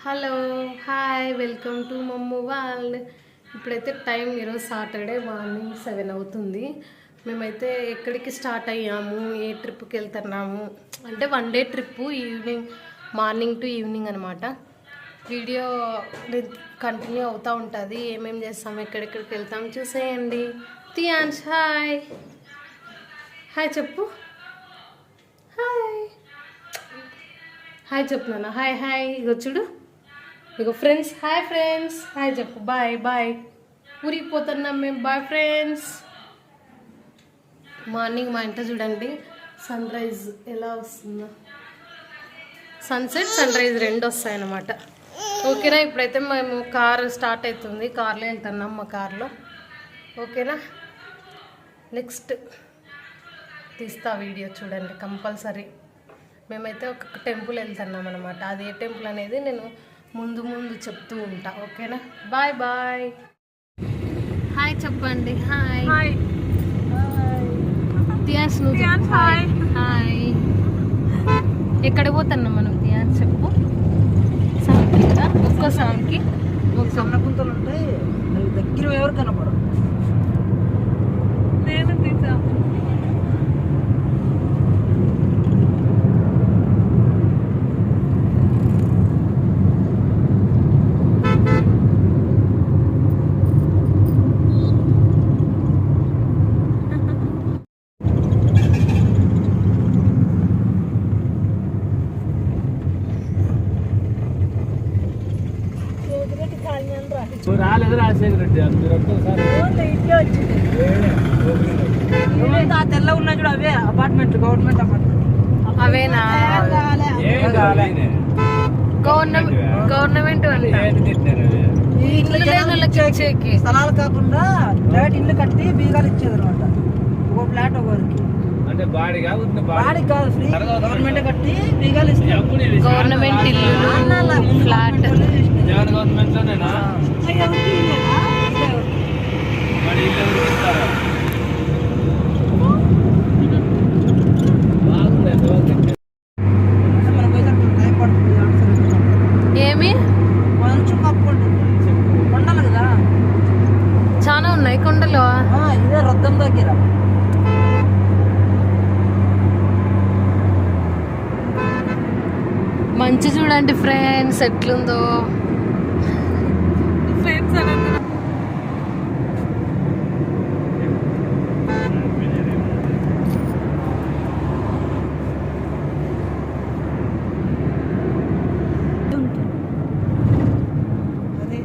Hello hi welcome to మమ్ము world. ఇప్పుడైతే time ఈరోజు సాటర్డే మార్నింగ్ 7 అవుతుంది. మేమైతే ఎక్కడికి స్టార్ట్ అయ్యాము, ఏ ట్రిప్కి వెళ్తున్నాము అంటే 1 day trip, evening morning to evening అనమాట. వీడియో కంటిన్యూ అవుతూ ఉంటుంది. ఏమేమి చేస్తాము, ఎక్కడెక్కడికి వెళ్తాము చూసేయండి. తియాన్స్ హాయ్ హాయ్ చెప్పు, హాయ్ హాయ్ చెప్పు నాన్న, హాయ్ హాయ్. ఇగో చూడు, ఇగో ఫ్రెండ్స్, హాయ్ ఫ్రెండ్స్, హాయ్ చెప్పు, బాయ్ బాయ్. ఊరికి పోతున్నాం మేము, బాయ్ ఫ్రెండ్స్. మార్నింగ్ మా ఇంట్లో చూడండి సన్ రైజ్ ఎలా వస్తుందో, సన్సెట్ సన్ రైజ్ రెండు వస్తాయన్నమాట. ఓకేనా, ఇప్పుడైతే మేము కార్ స్టార్ట్ అవుతుంది, కార్లో వెళ్తున్నాం, మా కార్లో. ఓకేనా, నెక్స్ట్ తీస్తా వీడియో చూడండి కంపల్సరీ. మేమైతే ఒక టెంపుల్ వెళ్తున్నాం అనమాట. అది ఏ టెంపుల్ అనేది నేను ముందు ముందు చెప్తూ ఉంటా. ఓకేనా, బాయ్ బాయ్. హాయ్ చెప్పండి, హాయ్ హాయ్. తియాన్స్ నువ్వు చెప్పు, హాయ్ హాయ్. ఎక్కడ పోతున్నాం మనం తియాన్స్ చెప్పు. సాంగ్కి కదా, ఒక్కో సాంగ్కి ఒక సన్నకుంతలు ఉంటాయి, దగ్గర ఎవరు కనపడరు. నేను తీసా. రాలేదు రాజశేఖర రెడ్డి, మీరు ఒక్కసారి తెల్ల ఉన్నా చూడు, అవే అపార్ట్మెంట్, గవర్నమెంట్ అపార్ట్మెంట్. అవేనా? గవర్నమెంట్ స్థలాలు కాకుండా డైరెక్ట్ ఇల్లు కట్టి బీగాలు ఇచ్చేది అనమాట. ఒక ఫ్లాట్ ఒకరికి అంటే బాడీ కాదు, ఫ్రీ గవర్నమెంట్ కట్టి బీగాలు ఇస్తారు. గవర్నమెంట్ ఇల్లు ఫ్లాట్ జగన్ గవర్నమెంట్ లోనేనా? ఏమి మంచు కప్పు ఉంటుంది, కొండలు కదా చాలా ఉన్నాయి కొండలు. ఇదే రొద్దం దగ్గర. మంచి చూడండి ఫ్రెండ్స్ ఎట్లుందో. ఫ్రెండ్స్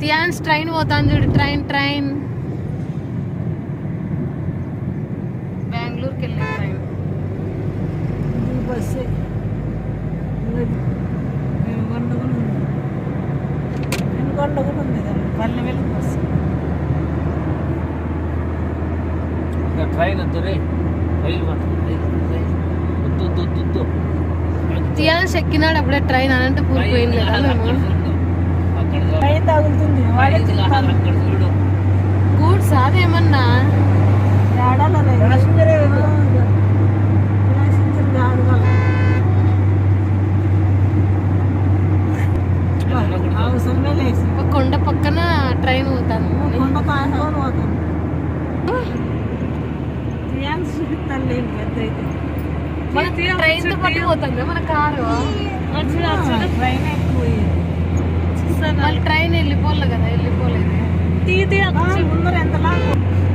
తియాన్స్ ట్రైన్ పోతాను చూడు, ట్రైన్ బెంగళూరుకి వెళ్ళే train. Bus Palle Velugu bus. Train వద్దు రే, రైలు వద్దు. తియాన్స్ ఎక్కినాడు అప్పుడే ట్రైన్, అనంతపూర్ పోయింది లేదా మేము. ట్రైన్ తగులుతుంది, గూడ్స్ అదేమన్నా అవసరమే లేదు. కొండ పక్కన ట్రైన్ పోతాను, కొండ కానుకొని పోతాను. మన ట్రైన్ తో పాటు పోతాం మన కారు. ట్రైన్ ఎక్కువ మళ్ళీ ట్రైన్ వెళ్ళిపోలే కదా, వెళ్ళిపోలేదు. ముందర ఎంత లాగు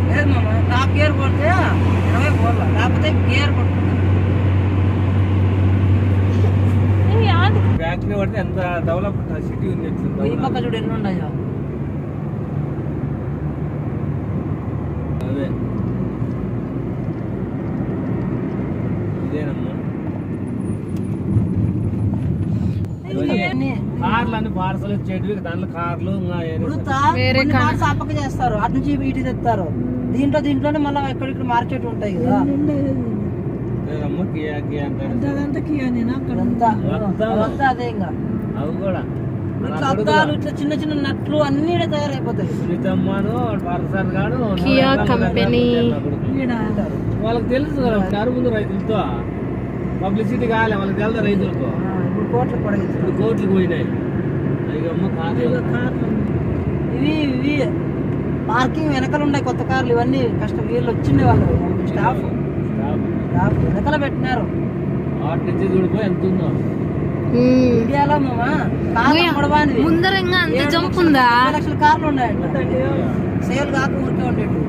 లేదు మామ. టాప్ గేర్ కొడితే 20 పోర్ల, లేకపోతే గేర్ కొట్టుకుంటాం. ఫ్యాక్టరీ పడితే ఎంత డెవలప్ సిటీ ఉంది. ఈ పక్క చూడు ఎన్ని ఉన్నాయో. అదే ఇదేనమ్మా. కార్లు అన్ని పార్సల్ వచ్చేటివి, దాంట్లో కార్లు వేరే అప్పక చేస్తారు, అటు నుంచి వీటి తెస్తారు. దీంట్లోనే మళ్ళీ ఎక్కడిక్కడ మార్కెట్ ఉంటాయి కదా. అదే ఇంకా అవి కూడా అద్దాలు, ఇట్లా చిన్న చిన్న నట్లు అన్ని తయారైపోతాయి. సునీతమ్మను పార్సల్ గాడు కియా కంపెనీ వాళ్ళకి తెలుసు కదా, ముందు రైతులతో పబ్లిసిటీ కాలే వాళ్ళకి తెలుదా రైతులతో. ఇప్పుడు కోట్లకు పోయినాయి. అయ్యమ్మ కాదు ఇదిగో కార్లు ఇవి పార్కింగ్ వెనకాల ఉన్నాయి కొత్త కార్లు ఇవన్నీ కష్టం వీళ్ళు వచ్చిండే వాళ్ళు స్టాఫ్ వెనకాల పెట్టినారు వాటి నుంచి చూడిపోయి ఎంత ఉందో ఇండియాలో మామా కార్లు అమ్మడవానిది ముందర ఇంకా అంత జంప్ ఉందా 70 లక్షల కార్లు ఉన్నాయంట సేల్ కాక ఊరికే ఉండేవి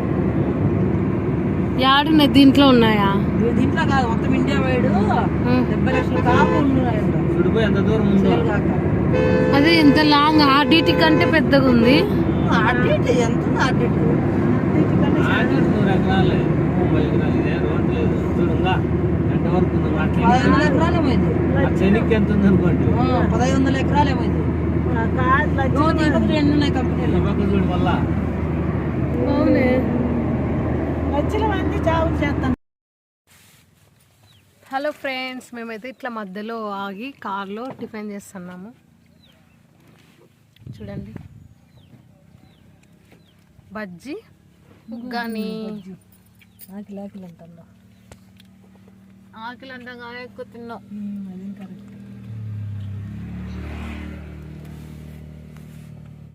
యాడున్నాయి దీంట్లో ఉన్నాయా దీంట్లో కాదు మొత్తం ఇండియా వైడ్ 70 లక్షల కార్లు ఉన్నాయంట చూడిపోయి ఎంత దూరం ఉందో సేల్ కాక అదే ఎంత లాంగ్ ఆర్డిటి కంటే పెద్దగా ఉంది ఆర్డీటీ ఎంత ఉంది ఆర్డీటీ 100 ఎకరాలే 30 ఎకరాలు ఇదే రోడ్డు లేదు చూడంగా ఎంత వరకు ఉంది 1500 ఎకరాలేమో ఇది చెనికి ఎంత ఉంది అనుకోండి 1500 ఎకరాలేమో ఇది ఎన్ని ఉన్నాయి కంపెనీలు ఈ పక్క చూడు వల్ల అవునే వచ్చిన మంది జాబులు చేస్తాను హలో ఫ్రెండ్స్ మేమైతే ఇట్లా మధ్యలో ఆగి కార్లో టిఫిన్ చేస్తున్నాము చూడండి బజ్జీ ఉగ్గాని ఆకిలి అంటున్నా ఆకలి అంతా ఎక్కువ తిన్నాం అదేం కరెక్ట్